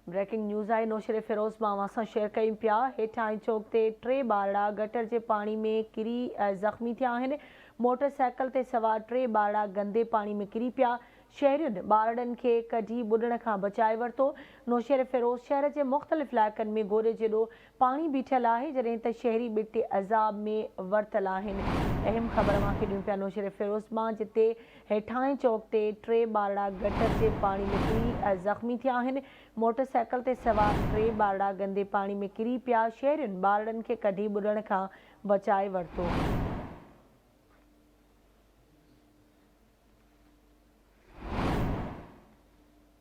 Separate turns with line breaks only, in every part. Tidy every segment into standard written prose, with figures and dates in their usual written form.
Breaking news आई नौशर फिरोज़ मां सां share कयूं पिया। हेठां चौक ते 3 ॿारड़ा गटर जे पाणी में किरी ज़ख़्मी थिया आहिनि। मोटरसाइकिल ते सवार 3 ॿारड़ा गंदे पाणी में किरी पिया। शहरियुनि ॿारड़नि खे कढी ॿुॾण खां बचाए वरितो। नौशर फिरोज़ शहर जे मुख़्तलिफ़ इलाइक़नि में गोरे जेॾो पाणी बीठल आहे, जॾहिं त शहरी ॿिटे अज़ाब में वरतल आहिनि। अहम ख़बर मां खे ॾियूं पिया नौशर फिरोज़ मां, जिते हेठां चौक ते 3 ॿारड़ा गटर जे पाणी में किरी ज़ख़्मी थिया आहिनि। मोटरसाइकिल ते सवार 3 ॿारड़ा गंदे पाणी में किरी पिया। शहरियुनि ॿारड़नि खे कढी ॿुॾण खां बचाए वरितो।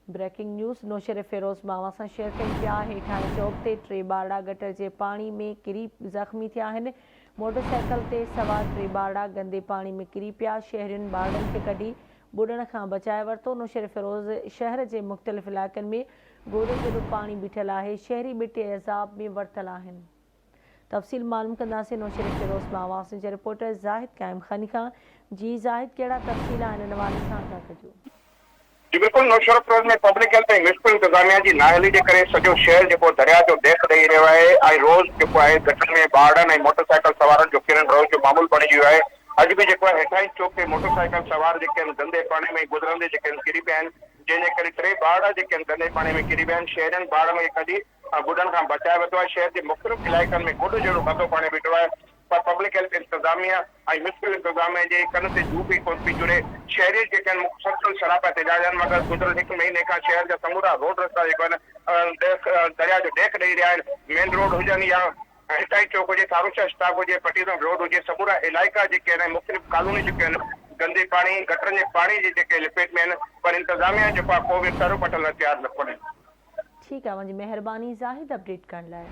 ब्रेकिंग न्यूज़ नौशर फिरोज़ मां सां शेयर कयूं पिया। हेठां चौक ते 3 ॿारड़ा गटर जे पाणी में किरी ज़ख़्मी थिया आहिनि। मोटरसाइकिल ते सवार 3 ॿारड़ा गंदे पाणी में किरी पिया। शहरियुनि ॿारड़नि खे कढी ॿुॾण खां बचाए वरितो। नौशर फिरोज़ शहर जे मुख़्तलिफ़ इलाइक़नि में गोरे जेॾो पाणी बीठल आहे। शहरी ॿिटे अज़ाब में वरतल आहिनि। तफ़सील मालूम कंदासीं नौशर फिरोज़ मां जे रिपोर्टर ज़ाहिद क़ाइम खानी खां। जी ज़ाहिद, कहिड़ा तफ़सील आहिनि हिन हवाले सां अदा कजो।
जी बिल्कुल, नौशहरा फिरोज़ में पब्लिक हेल्थ ऐं म्यूनिसिपल इंतजामिया जी नाअहली जे करे सॼो शहर जेको दरिया जो देख ॾेई रहियो आहे ऐं रोज़ जेको आहे गटर में ॿारड़नि ऐं मोटरसाइकिल सवारनि जो किरण रोज़ जो मामूल बणिजी वियो आहे। अॼु बि जेको आहे हेठां चौक ते मोटरसाइकिल सवार जेके आहिनि गंदे पाणी में गुज़रंदे जेके आहिनि किरी पिया आहिनि, जंहिंजे करे 3 ॿारड़ा जेके आहिनि गंदे पाणी में किरी पिया आहिनि। शहरियुनि ॿारनि खे कढी ॿुॾण खां बचाए वरितो आहे। शहर जे मुख़्तलिफ़ इलाइक़नि में गोॾो जहिड़ो गंदो पाणी बीठो आहे, पर पब्लिक हेल्थ इंतजामिया ऐं म्यूनिसिपल इंतजामिया जे कन ते जू बि कोन पई जुड़े। शहरी जेके आहिनि मुसलसल शराब एहतजाज आहिनि, मगर गुज़िरियल 1 महीने खां शहर जा समूरा रोड रस्ता जेको आहिनि दरिया जो ॾेख ॾेई रहिया आहिनि। मेन रोड हुजनि या हितां चौक हुजे, थारूशा स्टाफ हुजे, पटीदम रोड हुजे, समूरा इलाइक़ा जेके आहिनि मुख़्तलिफ़ कॉलोनी जेके आहिनि गंदे पाणी गटरनि जे पाणी जी जेके लिपेट में आहिनि, पर इंतजामिया जेको आहे को बि सर पटल तयारु न कोन्हे।
ठीकु आहे, मुंहिंजी महिरबानी ज़ाहिद अपडेट करण लाइ।